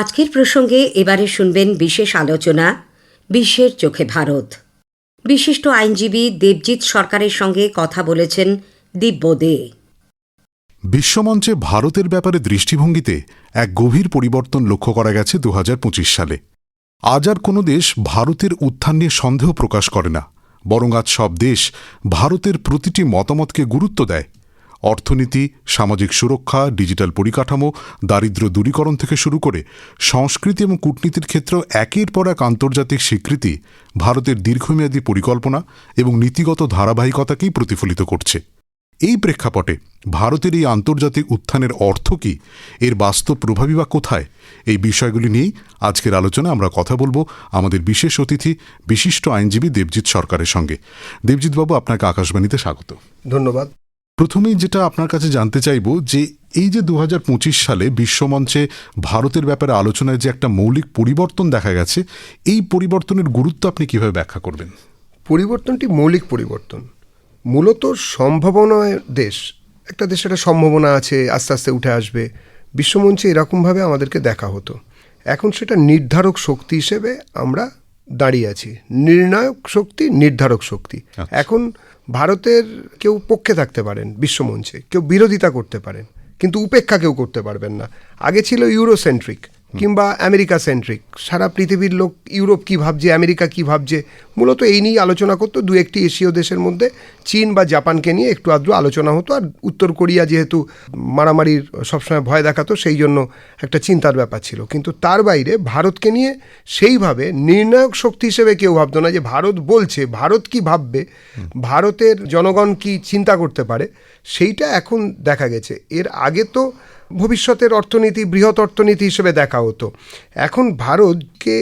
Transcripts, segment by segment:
আজকের প্রসঙ্গে এবারে শুনবেন বিশেষ আলোচনা বিশ্বের চোখে ভারত। বিশিষ্ট আইনজীবী দেবজিৎ সরকারের সঙ্গে কথা বলেছেন দিব্য দে। বিশ্বমঞ্চে ভারতের ব্যাপারে দৃষ্টিভঙ্গিতে এক গভীর পরিবর্তন লক্ষ্য করা গেছে ২০২৫ সালে। আজ আর কোনো দেশ ভারতের উত্থান নিয়ে সন্দেহ প্রকাশ করে না, বরং আজ সব দেশ ভারতের প্রতিটি মতামতকে গুরুত্ব দেয়। অর্থনীতি, সামাজিক সুরক্ষা, ডিজিটাল পরিকাঠামো, দারিদ্র্য দূরীকরণ থেকে শুরু করে সংস্কৃতি এবং কূটনীতির ক্ষেত্রেও একের পর এক আন্তর্জাতিক স্বীকৃতি ভারতের দীর্ঘমেয়াদী পরিকল্পনা এবং নীতিগত ধারাবাহিকতাকেই প্রতিফলিত করছে। এই প্রেক্ষাপটে ভারতের এই আন্তর্জাতিক উত্থানের অর্থ কী, এর বাস্তব প্রভাবই বা কোথায়, এই বিষয়গুলি নিয়েই আজকের আলোচনা আমরা কথা বলবো আমাদের বিশেষ অতিথি বিশিষ্ট আইনজীবী দেবজিৎ সরকারের সঙ্গে। দেবজিৎবাবু, আপনাকে আকাশবাণীতে স্বাগত। ধন্যবাদ। প্রথমেই যেটা আপনার কাছে জানতে চাইব যে এই যে ২০২৫ সালে বিশ্বমঞ্চে ভারতের ব্যাপারে আলোচনায় যে একটা মৌলিক পরিবর্তন দেখা গেছে, এই পরিবর্তনের গুরুত্ব আপনি কিভাবে ব্যাখ্যা করবেন? পরিবর্তনটি মৌলিক পরিবর্তন। মূলত সম্ভাবনার দেশ, একটা দেশের একটা সম্ভাবনা আছে, আস্তে আস্তে উঠে আসবে। বিশ্বমঞ্চে এরকমভাবে আমাদেরকে দেখা হতো। এখন সেটা নির্ধারক শক্তি হিসেবে আমরা দাঁড়িয়ে আছি। নির্ণায়ক শক্তি, নির্ধারক শক্তি। এখন ভারতের কেউ পক্ষে থাকতে পারেন বিশ্বমঞ্চে, কেউ বিরোধিতা করতে পারেন, কিন্তু উপেক্ষা কেউ করতে পারবেন না। আগে ছিল ইউরোসেন্ট্রিক কিংবা আমেরিকা সেন্ট্রিক, সারা পৃথিবীর লোক ইউরোপ কী ভাবছে, আমেরিকা কী ভাবছে, মূলত এই নিয়েই আলোচনা করতো। দু একটি এশীয় দেশের মধ্যে চীন বা জাপানকে নিয়ে একটু আধটু আলোচনা হতো। আর উত্তর কোরিয়া যেহেতু মারামারির সবসময় ভয় দেখাতো, সেই জন্য একটা চিন্তার ব্যাপার ছিল। কিন্তু তার বাইরে ভারতকে নিয়ে সেইভাবে নির্ণায়ক শক্তি হিসেবে কেউ ভাবতো না যে ভারত বলছে, ভারত কি ভাববে, ভারতের জনগণ কি চিন্তা করতে পারে, সেইটা এখন দেখা গেছে। এর আগে তো ভবিষ্যতের অর্থনীতি, বৃহৎ অর্থনীতি হিসেবে দেখা হতো। এখন ভারতকে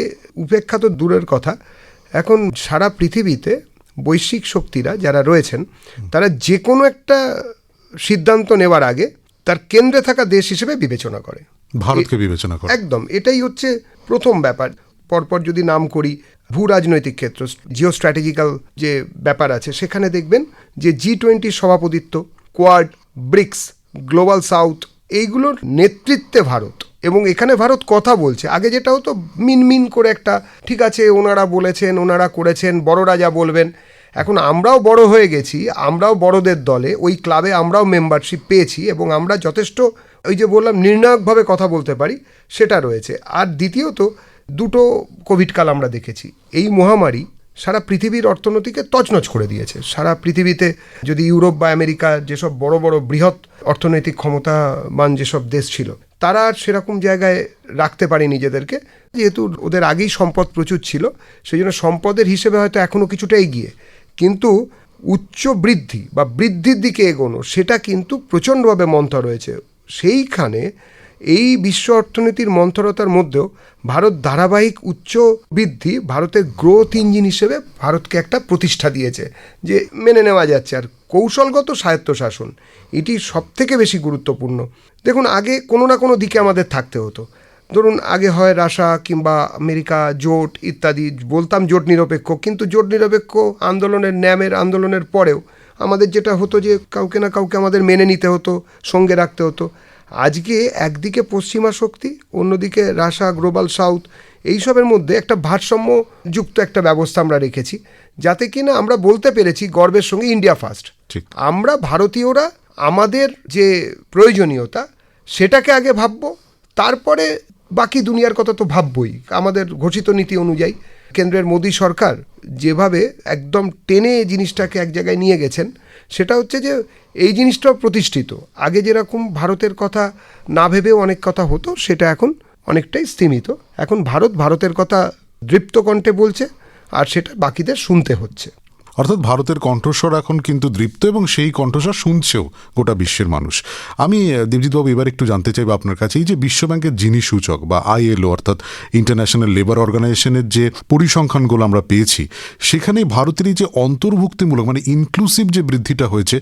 উপেক্ষা তো দূরের কথা, এখন সারা পৃথিবীতে বৈশ্বিক শক্তিরা যারা রয়েছেন তারা যে কোনো একটা সিদ্ধান্ত নেওয়ার আগে তার কেন্দ্রে থাকা দেশ হিসেবে বিবেচনা করে, ভারতকে বিবেচনা করে। একদম, এটাই হচ্ছে প্রথম ব্যাপার। পরপর যদি নাম করি, ভূ রাজনৈতিক ক্ষেত্র, জিও স্ট্র্যাটেজিক্যাল যে ব্যাপার আছে, সেখানে দেখবেন যে G20 সভাপতিত্ব, কোয়াড, ব্রিক্স, গ্লোবাল সাউথ, এইগুলোর নেতৃত্বে ভারত। এবং এখানে ভারত কথা বলছে। আগে যেটা হতো মিনমিন করে একটা, ঠিক আছে ওনারা বলেছেন, ওনারা করেছেন, বড়রা যা বলবেন। এখন আমরাও বড় হয়ে গেছি, আমরাও বড়দের দলে, ওই ক্লাবে আমরাও মেম্বারশিপ পেয়েছি এবং আমরা যথেষ্ট, ওই যে বললাম, নির্ণায়কভাবে কথা বলতে পারি, সেটা রয়েছে। আর দ্বিতীয়ত দুটো কোভিডকাল আমরা দেখেছি। এই মহামারী সারা পৃথিবীর অর্থনীতিকে তছনছ করে দিয়েছে। সারা পৃথিবীতে যদি ইউরোপ বা আমেরিকা, যেসব বড় বড় বৃহৎ অর্থনৈতিক ক্ষমতাবান যেসব দেশ ছিল, তারা আর সেরকম জায়গায় রাখতে পারে নিজেদেরকে, যেহেতু ওদের আগেই সম্পদ প্রচুর ছিল, সেই জন্য সম্পদের হিসেবে হয়তো এখনও কিছুটা এগিয়ে, কিন্তু উচ্চ বৃদ্ধি বা বৃদ্ধির দিকে এগোনো, সেটা কিন্তু প্রচণ্ডভাবে মন্থর রয়েছে। সেইখানে এই বিশ্ব অর্থনীতির মন্থরতার মধ্যেও ভারত ধারাবাহিক উচ্চ বৃদ্ধি, ভারতের গ্রোথ ইঞ্জিন হিসেবে ভারতকে একটা প্রতিষ্ঠা দিয়েছে, যে মেনে নেওয়া যাচ্ছে। আর কৌশলগত স্বায়ত্তশাসন, এটি সবথেকে বেশি গুরুত্বপূর্ণ। দেখুন, আগে কোনো না কোনো দিকে আমাদের থাকতে হতো। ধরুন, আগে হয় রাশিয়া কিংবা আমেরিকা জোট ইত্যাদি, বলতাম জোট নিরপেক্ষ, কিন্তু জোট নিরপেক্ষ আন্দোলনের, ন্যামের আন্দোলনের পরেও আমাদের যেটা হতো যে কাউকে না কাউকে আমাদের মেনে নিতে হতো, সঙ্গে রাখতে হতো। আজকে একদিকে পশ্চিমা শক্তি, অন্যদিকে রাশিয়া, গ্লোবাল সাউথ, এইসবের মধ্যে একটা ভারসাম্যযুক্ত একটা ব্যবস্থা আমরা রেখেছি, যাতে কিনা আমরা বলতে পেরেছি গর্বের সঙ্গে ইন্ডিয়া ফার্স্ট। আমরা ভারতীয়রা আমাদের যে প্রয়োজনীয়তা সেটাকে আগে ভাববো, তারপরে বাকি দুনিয়ার কথা তো ভাববই। আমাদের ঘোষিত নীতি অনুযায়ী কেন্দ্রের মোদী সরকার যেভাবে একদম টেনে জিনিসটাকে এক জায়গায় নিয়ে গেছেন, সেটা হচ্ছে যে এই জিনিসটাও প্রতিষ্ঠিত। আগে যেরকম ভারতের কথা না ভেবেও অনেক কথা হতো, সেটা এখন অনেকটাই স্তীমিত। এখন ভারত ভারতের কথা দৃপ্ত কণ্ঠে বলছে, আর সেটা বাকিদের শুনতে হচ্ছে। অর্থাৎ ভারতের কণ্ঠস্বর এখন কিন্তু দৃপ্ত, এবং সেই কণ্ঠস্বর শুনছেও গোটা বিশ্বের মানুষ। আমি দেবজিৎবাবু এবার একটু জানতে চাইব আপনার কাছে, এই যে বিশ্বব্যাংকের জিনি সূচক বা ILO অর্থাৎ ইন্টারন্যাশনাল লেবার অর্গানাইজেশনের যে পরিসংখ্যানগুলো আমরা পেয়েছি, সেখানে ভারতের এই যে অন্তর্ভুক্তিমূলক মানে ইনক্লুসিভ যে বৃদ্ধিটা হয়েছে,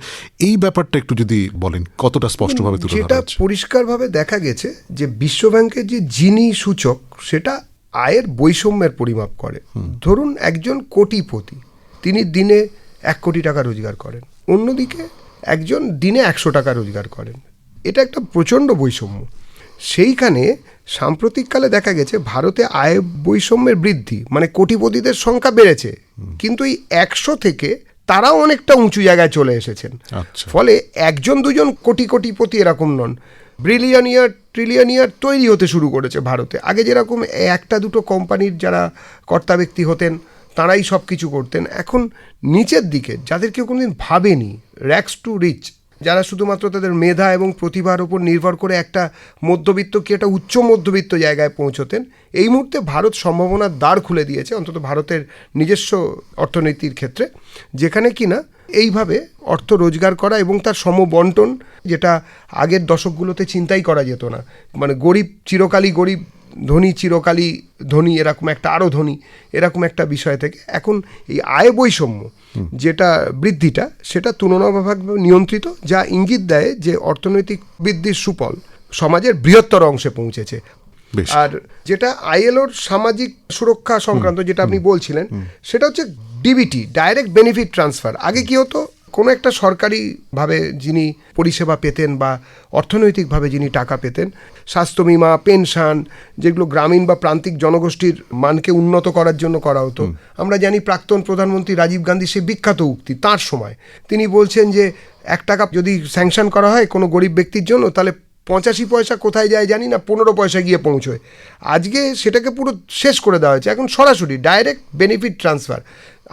এই ব্যাপারটা একটু যদি বলেন, কতটা স্পষ্টভাবে তুলে ধরা যেটা হচ্ছে? পরিষ্কারভাবে দেখা গেছে যে বিশ্বব্যাংকের যে জিনি সূচক, সেটা আয়ের বৈষম্যের পরিমাপ করে। ধরুন, একজন কোটিপতি, তিনি দিনে 1 কোটি টাকা রোজগার করেন, অন্যদিকে একজন দিনে 100 টাকা রোজগার করেন। এটা একটা প্রচণ্ড বৈষম্য। সেইখানে সাম্প্রতিককালে দেখা গেছে ভারতে আয় বৈষম্যের বৃদ্ধি, মানে কোটিপতিদের সংখ্যা বেড়েছে, কিন্তু এই 100 থেকে তারাও অনেকটা উঁচু জায়গায় চলে এসেছেন। আচ্ছা। ফলে একজন দুজন কোটিপতি এরকম নন, ব্রিলিয়নিয়ার ট্রিলিয়নিয়ার তৈরি হতে শুরু করেছে ভারতে। আগে যেরকম একটা দুটো কোম্পানির যারা কর্তা ব্যক্তি হতেন তারাই সব কিছু করতেন, এখন নিচের দিকে যাদের কেউ কোনোদিন ভাবেনি, র্যাক্স টু রিচ, যারা শুধুমাত্র তাদের মেধা এবং প্রতিভার উপর নির্ভর করে একটা মধ্যবিত্ত কি একটা উচ্চ মধ্যবিত্ত জায়গায় পৌঁছতেন, এই মুহূর্তে ভারত সম্ভাবনার দ্বার খুলে দিয়েছে, অন্তত ভারতের নিজস্ব অর্থনীতির ক্ষেত্রে, যেখানে কিনা এইভাবে অর্থ রোজগার করা এবং তার সমবন্টন, যেটা আগের দশকগুলোতে চিন্তাই করা যেত না। মানে গরিব চিরকালই গরিব, ধনী চিরকালই ধনী, এরকম একটা আরও ধনী, এরকম একটা বিষয় থেকে এখন এই আয় বৈষম্য যেটা বৃদ্ধিটা, সেটা তুলনামূলকভাবে নিয়ন্ত্রিত, যা ইঙ্গিত দেয় যে অর্থনৈতিক বৃদ্ধির সুফল সমাজের বৃহত্তর অংশে পৌঁছেছে। বেশ। আর যেটা আইএলওর সামাজিক সুরক্ষা সংক্রান্ত যেটা আপনি বলছিলেন, সেটা হচ্ছে ডিবিটি, ডাইরেক্ট বেনিফিট ট্রান্সফার। আগে কি হতো, কোনো একটা সরকারিভাবে যিনি পরিষেবা পেতেন বা অর্থনৈতিকভাবে যিনি টাকা পেতেন, স্বাস্থ্য বিমা, পেনশন, যেগুলো গ্রামীণ বা প্রান্তিক জনগোষ্ঠীর মানকে উন্নত করার জন্য করা হতো। আমরা জানি প্রাক্তন প্রধানমন্ত্রী রাজীব গান্ধী সে বিখ্যাত উক্তি তার সময়, তিনি বলছেন যে 1 টাকা যদি স্যাংশন করা হয় কোনো গরিব ব্যক্তির জন্য, তাহলে 85 পয়সা কোথায় যায় জানি না, 15 পয়সা গিয়ে পৌঁছয়। আজকে সেটাকে পুরো শেষ করে দেওয়া হয়েছে, এখন সরাসরি ডাইরেক্ট বেনিফিট ট্রান্সফার।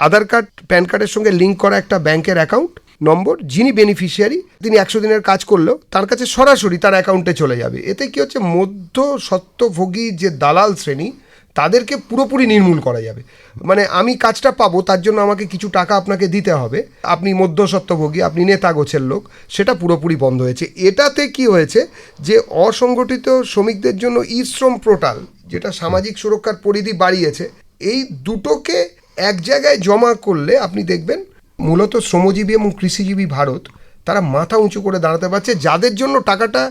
আধার কার্ড, প্যান কার্ডের সঙ্গে লিঙ্ক করা একটা ব্যাংকের অ্যাকাউন্ট নম্বর, যিনি বেনিফিশিয়ারি, তিনি 100 দিনের কাজ করলেও তার কাছে সরাসরি তার অ্যাকাউন্টে চলে যাবে। এতে কি হচ্ছে, মধ্য স্বত্বভোগী যে দালাল শ্রেণী, তাদেরকে পুরোপুরি নির্মূল করা যাবে। মানে আমি কাজটা পাবো, তার জন্য আমাকে কিছু টাকা আপনাকে দিতে হবে, আপনি মধ্যস্বত্বভোগী, আপনি নেতা গোছের লোক, সেটা পুরোপুরি বন্ধ হয়েছে। এটাতে কি হয়েছে যে অসংগঠিত শ্রমিকদের জন্য ই শ্রম পোর্টাল, যেটা সামাজিক সুরক্ষার পরিধি বাড়িয়েছে, এই দুটোকে এক জায়গায় জমা করলে আপনি দেখবেন মূলত শ্রমজীবী এবং কৃষিজীবী ভারত তারা মাথা উঁচু করে দাঁড়াতে পারছে। যাদের জন্য টাকাটা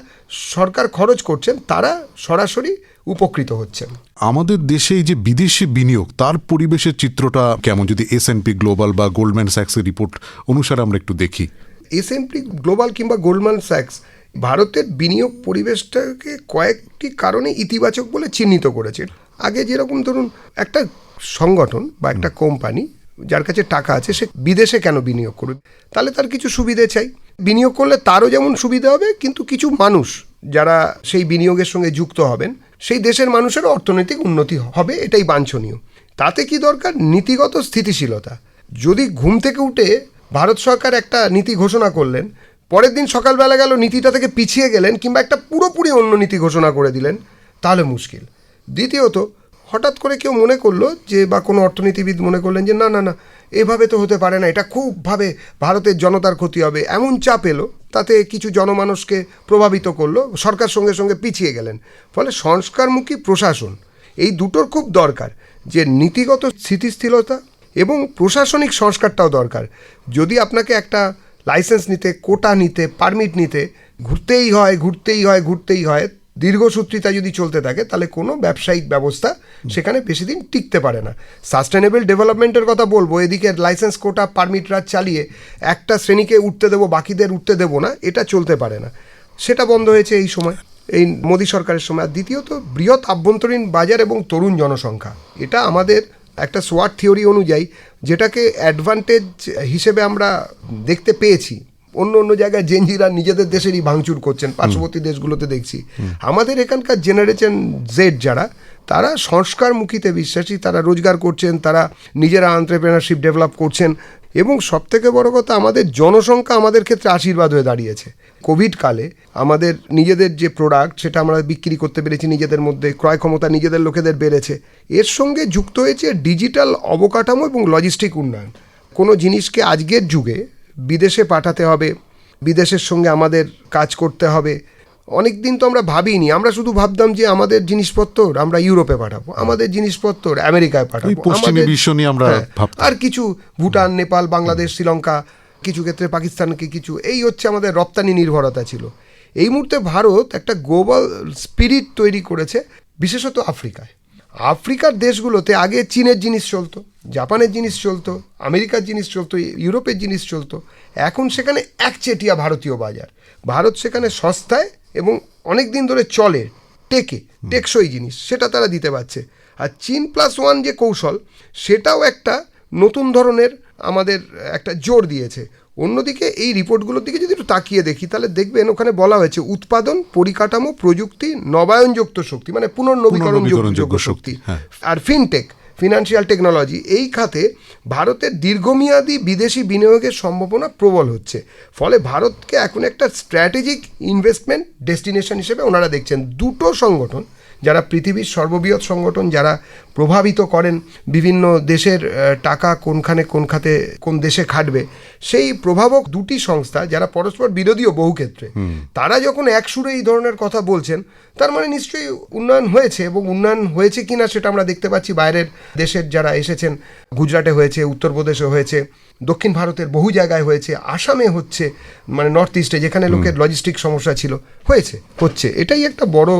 সরকার খরচ করছেন তারা সরাসরি উপকৃত হচ্ছেন। আমাদের দেশে এই যে বিদেশি বিনিয়োগ, তার পরিবেশের চিত্রটা কেমন, যদি S&P গ্লোবাল বা গোল্ডম্যান স্যাক্সের রিপোর্ট অনুসারে আমরা একটু দেখি? S&P গ্লোবাল কিংবা গোল্ডম্যান স্যাক্স ভারতের বিনিয়োগ পরিবেশটাকে কয়েকটি কারণে ইতিবাচক বলে চিহ্নিত করেছে। আগে যেরকম ধরুন একটা সংগঠন বা একটা কোম্পানি যার কাছে টাকা আছে, সে বিদেশে কেন বিনিয়োগ করবে, তাহলে তার কিছু সুবিধে চাই। বিনিয়োগ করলে তারও যেমন সুবিধা হবে, কিন্তু কিছু মানুষ যারা সেই বিনিয়োগের সঙ্গে যুক্ত হবেন, সেই দেশের মানুষেরও অর্থনৈতিক উন্নতি হবে, এটাই বাঞ্ছনীয়। তাতে কি দরকার, নীতিগত স্থিতিশীলতা। যদি ঘুম থেকে উঠে ভারত সরকার একটা নীতি ঘোষণা করলেন, পরের দিন সকালবেলা গেল নীতিটা থেকে পিছিয়ে গেলেন, কিংবা একটা পুরোপুরি অন্য নীতি ঘোষণা করে দিলেন, তাহলে মুশকিল। দ্বিতীয়ত, হঠাৎ করে কেউ মনে করলো যে, বা কোনো অর্থনীতিবিদ মনে করলেন যে না না না, এভাবে তো হতে পারে না, এটা খুবভাবে ভারতের জনতার ক্ষতি হবে, এমন চাপ এলো, তাতে কিছু জনমানসকে প্রভাবিত করলো, সরকার সঙ্গে সঙ্গে পিছিয়ে গেলেন। ফলে সংস্কারমুখী প্রশাসন, এই দুটোর খুব দরকার, যে নীতিগত স্থিতিশীলতা এবং প্রশাসনিক সংস্কারটাও দরকার। যদি আপনাকে একটা লাইসেন্স নিতে, কোটা নিতে, পারমিট নিতে ঘুরতেই হয়, দীর্ঘসূত্রিতা যদি চলতে থাকে, তাহলে কোনো ব্যবসায়িক ব্যবস্থা সেখানে বেশি দিন টিকতে পারে না। সাস্টেনেবল ডেভেলপমেন্টের কথা বলবো, এদিকে লাইসেন্স, কোটা, পারমিট রাজ চালিয়ে একটা শ্রেণীকে উঠতে দেবো, বাকিদের উঠতে দেবো না, এটা চলতে পারে না। সেটা বন্ধ হয়েছে এই সময়, এই মোদী সরকারের সময়। আর দ্বিতীয়ত, বৃহৎ আভ্যন্তরীণ বাজার এবং তরুণ জনসংখ্যা, এটা আমাদের একটা সোয়াট থিওরি অনুযায়ী, যেটাকে অ্যাডভান্টেজ হিসেবে আমরা দেখতে পেয়েছি। অন্য জায়গায় জেনজিরা নিজেদের দেশেরই ভাঙচুর করছেন, পার্শ্ববর্তী দেশগুলোতে দেখছি। আমাদের এখানকার জেনারেশন জেড যারা, তারা সংস্কারমুখীতে বিশ্বাসী, তারা রোজগার করছেন, তারা নিজেরা এন্টারপ্রেনারশিপ ডেভেলপ করছেন, এবং সবথেকে বড় কথা, আমাদের জনসংখ্যা আমাদের ক্ষেত্রে আশীর্বাদ হয়ে দাঁড়িয়েছে। কোভিড কালে আমাদের নিজেদের যে প্রোডাক্ট, সেটা আমরা বিক্রি করতে পেরেছি নিজেদের মধ্যে, ক্রয় ক্ষমতা নিজেদের লোকেদের বেড়েছে। এর সঙ্গে যুক্ত হয়েছে ডিজিটাল অবকাঠামো এবং লজিস্টিক উন্নয়ন। কোনো জিনিসকে আজকের যুগে বিদেশে পাঠাতে হবে, বিদেশের সঙ্গে আমাদের কাজ করতে হবে। অনেক দিন তো আমরা ভাবিনি, আমরা শুধু ভাবতাম যে আমাদের জিনিসপত্র আমরা ইউরোপে পাঠাবো, আমাদের জিনিসপত্র আমেরিকায় পাঠাবো, আর কিছু ভুটান, নেপাল, বাংলাদেশ, শ্রীলঙ্কা, কিছু ক্ষেত্রে পাকিস্তানকে কিছু, এই হচ্ছে আমাদের রপ্তানি নির্ভরতা ছিল। এই মুহূর্তে ভারত একটা গ্লোবাল স্পিরিট তৈরি করেছে, বিশেষত আফ্রিকায়। আফ্রিকার দেশগুলোতে আগে চীনের জিনিস চলতো, জাপানের জিনিস চলতো, আমেরিকার জিনিস চলতো, ইউরোপের জিনিস চলতো। এখন সেখানে একচেটিয়া ভারতীয় বাজার, ভারত সেখানে সস্তায় এবং অনেক দিন ধরে চলে, টেকসই জিনিস, সেটা তারা দিতে পারছে। আর চীন+1 যে কৌশল, সেটাও একটা নতুন ধরনের আমাদের একটা জোর দিয়েছে। অন্যদিকে এই রিপোর্টগুলোর দিকে যদি একটু তাকিয়ে দেখি, তাহলে দেখবেন ওখানে বলা হয়েছে উৎপাদন, পরিকাঠামো, প্রযুক্তি, নবায়নযোগ্য শক্তি, মানে পুনর্নবীকরণযোগ্য শক্তি, আর ফিনটেক, ফিনান্সিয়াল টেকনোলজি, এই খাতে ভারতের দীর্ঘমেয়াদী বিদেশি বিনিয়োগের সম্ভাবনা প্রবল হচ্ছে। ফলে ভারতকে এখন একটা স্ট্র্যাটেজিক ইনভেস্টমেন্ট ডেস্টিনেশন হিসেবে ওনারা দেখছেন। দুটো সংগঠন, যারা পৃথিবীর সর্ববৃহৎ সংগঠন, যারা প্রভাবিত করেন বিভিন্ন দেশের টাকা কোনখানে কোন খাতে কোন দেশে খাটবে, সেই প্রভাবক দুটি সংস্থা যারা পরস্পর বিরোধীও বহু ক্ষেত্রে, তারা যখন এক সুরে এই ধরনের কথা বলছেন, তার মানে নিশ্চয়ই উন্নয়ন হয়েছে। এবং উন্নয়ন হয়েছে কিনা সেটা আমরা দেখতে পাচ্ছি বাইরের দেশের যারা এসেছেন, গুজরাটে হয়েছে, উত্তরপ্রদেশে হয়েছে, দক্ষিণ ভারতের বহু জায়গায় হয়েছে, আসামে হচ্ছে, মানে নর্থ ইস্টে যেখানে লোকের লজিস্টিক সমস্যা ছিল হচ্ছে। এটাই একটা বড়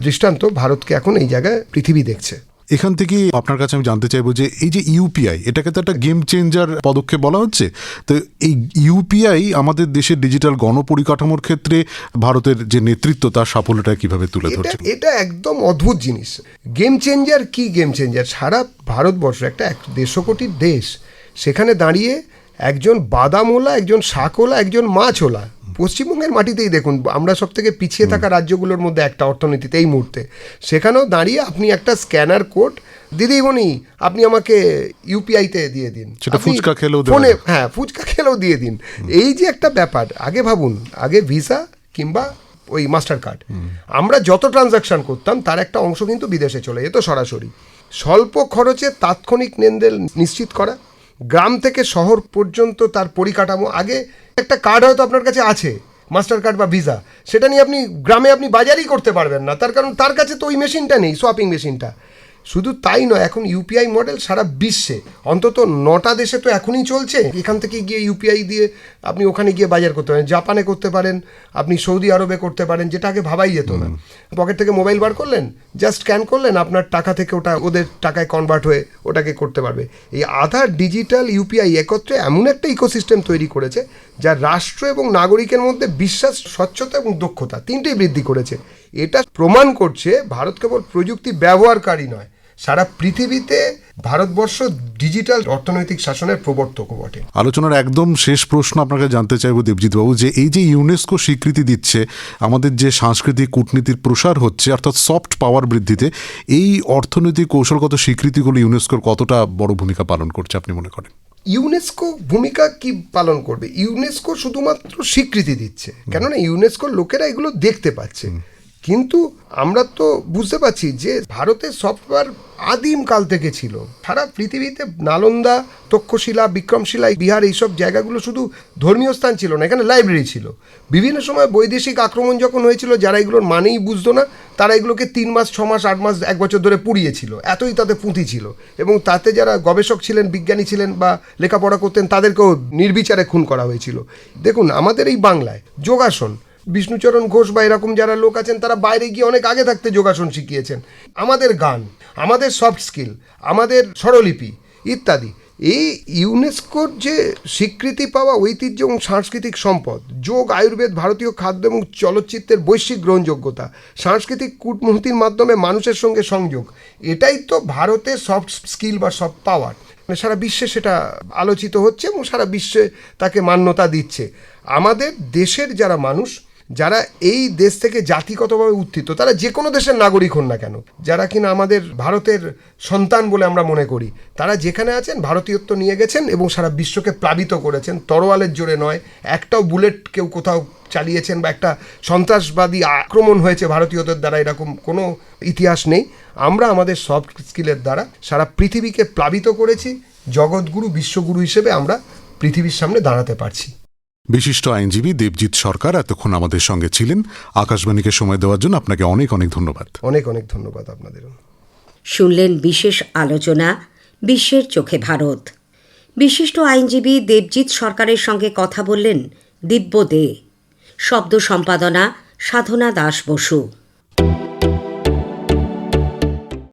দৃষ্টান্ত, ভারতকে এখন এই জায়গায় পৃথিবী দেখছে। এখান থেকে আপনার কাছে আমি জানতে চাইবো যে এই যে ইউপিআই, এটাকে তো একটা গেম চেঞ্জার পদক্ষেপ বলা হচ্ছে, তো এই ইউপিআই আমাদের দেশের ডিজিটাল গণপরিকাঠামোর ক্ষেত্রে ভারতের যে নেতৃত্ব, তার সাফল্যটা কিভাবে তুলে ধরছে? এটা একদম অদ্ভুত জিনিস। গেম চেঞ্জার কি গেম চেঞ্জার? সারা ভারতবর্ষ একটা 150 কোটির দেশ, সেখানে দাঁড়িয়ে একজন বাদামওয়ালা, একজন শাকওয়ালা, একজন মাছওয়ালা, পশ্চিমবঙ্গের মাটিতেই দেখুন, আমরা সব থেকে পিছিয়ে থাকা রাজ্যগুলোর মধ্যে একটা অর্থনীতিতে এই মুহূর্তে, সেখানেও দাঁড়িয়ে আপনি একটা স্ক্যানার কোড, দিদিমণি আপনি আমাকে ইউপিআইতে দিয়ে দিন, সেটা ফুচকা খেলেও ফোনে, হ্যাঁ ফুচকা খেলেও দিয়ে দিন। এই যে একটা ব্যাপার, আগে ভাবুন, আগে ভিসা কিংবা ওই মাস্টার কার্ড, আমরা যত ট্রানজাকশন করতাম তার একটা অংশ কিন্তু বিদেশে চলে যেত সরাসরি। স্বল্প খরচে তাৎক্ষণিক লেনদেন নিশ্চিত করা, গ্রাম থেকে শহর পর্যন্ত তার পরিকাঠামো। আগে একটা কার্ড হয়তো আপনার কাছে আছে, মাস্টার কার্ড বা ভিসা, সেটা নিয়ে আপনি গ্রামে আপনি বাজারই করতে পারবেন না, তার কারণ তার কাছে তো ওই মেশিনটা নেই, সোয়াপিং মেশিনটা। শুধু তাই নয়, এখন ইউপিআই মডেল সারা বিশ্বে অন্তত 9টা দেশে তো এখনই চলছে। এখান থেকে গিয়ে ইউপিআই দিয়ে আপনি ওখানে গিয়ে বাজার করতে পারেন, জাপানে করতে পারেন, আপনি সৌদি আরবে করতে পারেন, যেটা আগে ভাবাই যেত না। পকেট থেকে মোবাইল বার করলেন, জাস্ট স্ক্যান করলেন, আপনার টাকা থেকে ওটা ওদের টাকায় কনভার্ট হয়ে ওটাকে করতে পারবে। এই আধার, ডিজিটাল, ইউপিআই একত্রে এমন একটা ইকোসিস্টেম তৈরি করেছে যা রাষ্ট্র এবং নাগরিকের মধ্যে বিশ্বাস, স্বচ্ছতা এবং দক্ষতা তিনটেই বৃদ্ধি করেছে। এটা প্রমাণ করছে ভারত কেবল প্রযুক্তি ব্যবহারকারী নয়, সারা পৃথিবীতে ভারতবর্ষ ডিজিটাল অর্থনৈতিক শাসনের প্রবর্তকও বটে। আলোচনার একদম শেষ প্রশ্ন আপনাকে জানতে চাইবো দেবজিৎ বাবু, যে এই যে ইউনেস্কো স্বীকৃতি দিচ্ছে, আমাদের যে সাংস্কৃতিক কূটনীতির প্রসার হচ্ছে, অর্থাৎ সফট পাওয়ার বৃদ্ধিতে, এই অর্থনৈতিক কৌশলগত স্বীকৃতিগুলো ইউনেস্কোর কতটা বড় ভূমিকা পালন করছে আপনি মনে করেন? ইউনেস্কো ভূমিকা কি পালন করবে? ইউনেস্কো শুধুমাত্র স্বীকৃতি দিচ্ছে, কেননা ইউনেস্কোর লোকেরা এগুলো দেখতে পাচ্ছে। কিন্তু আমরা তো বুঝতে পারছি যে ভারতের সফটওয়্যার আদিম কাল থেকে ছিল। সারা পৃথিবীতে নালন্দা, তক্ষশিলা, বিক্রমশিলা, বিহার, এইসব জায়গাগুলো শুধু ধর্মীয় স্থান ছিল না, এখানে লাইব্রেরি ছিল। বিভিন্ন সময় বৈদেশিক আক্রমণ যখন হয়েছিল, যারা এগুলোর মানেই বুঝতো না, তারা এগুলোকে 3 মাস, 6 মাস, 8 মাস, 1 বছর ধরে পুড়িয়েছিল, এতই তাতে পুঁথি ছিল। এবং তাতে যারা গবেষক ছিলেন, বিজ্ঞানী ছিলেন বা লেখাপড়া করতেন, তাদেরকেও নির্বিচারে খুন করা হয়েছিল। দেখুন আমাদের এই বাংলায় যোগাসন, বিষ্ণুচরণ ঘোষ বা এরকম যারা লোক আছেন, তারা বাইরে গিয়ে অনেক আগে থাকতে যোগাসন শিখিয়েছেন। আমাদের গান, আমাদের সফট স্কিল, আমাদের স্বরলিপি ইত্যাদি, এই ইউনেস্কোর যে স্বীকৃতি পাওয়া ঐতিহ্য এবং সাংস্কৃতিক সম্পদ, যোগ, আয়ুর্বেদ, ভারতীয় খাদ্য এবং চলচ্চিত্রের বৈশ্বিক গ্রহণযোগ্যতা, সাংস্কৃতিক কূটনীতির মাধ্যমে মানুষের সঙ্গে সংযোগ, এটাই তো ভারতের সফট স্কিল বা সফট পাওয়ার। সারা বিশ্বে সেটা আলোচিত হচ্ছে এবং সারা বিশ্বে তাকে মান্যতা দিচ্ছে। আমাদের দেশের যারা মানুষ, যারা এই দেশ থেকে জাতিগতভাবে উত্থিত, তারা যে কোনো দেশের নাগরিক হন না কেন, যারা কিনা আমাদের ভারতের সন্তান বলে আমরা মনে করি, তারা যেখানে আছেন ভারতীয়ত্ব নিয়ে গেছেন এবং সারা বিশ্বকে প্লাবিত করেছেন। তরোয়ালের জোরে নয়, একটাও বুলেট কেউ কোথাও চালিয়েছেন বা একটা সন্ত্রাসবাদী আক্রমণ হয়েছে ভারতীয়দের দ্বারা, এরকম কোনো ইতিহাস নেই। আমরা আমাদের সফট স্কিলের দ্বারা সারা পৃথিবীকে প্লাবিত করেছি। জগৎগুরু, বিশ্বগুরু হিসেবে আমরা পৃথিবীর সামনে দাঁড়াতে পারছি। বিশিষ্ট আইনজীবী দেবজিৎ সরকার এতক্ষণ আমাদের সঙ্গে ছিলেন। আকাশবাণীকে সময় দেওয়ার জন্য আপনাকে অনেক অনেক ধন্যবাদ। অনেক অনেক ধন্যবাদ আপনাদের। শুনলেন বিশেষ আলোচনা, বিশ্বের চোখে ভারত। বিশিষ্ট আইনজীবী দেবজিৎ সরকারের সঙ্গে কথা বললেন দিব্য দে। শব্দ সম্পাদনা সাধনা দাস বসু।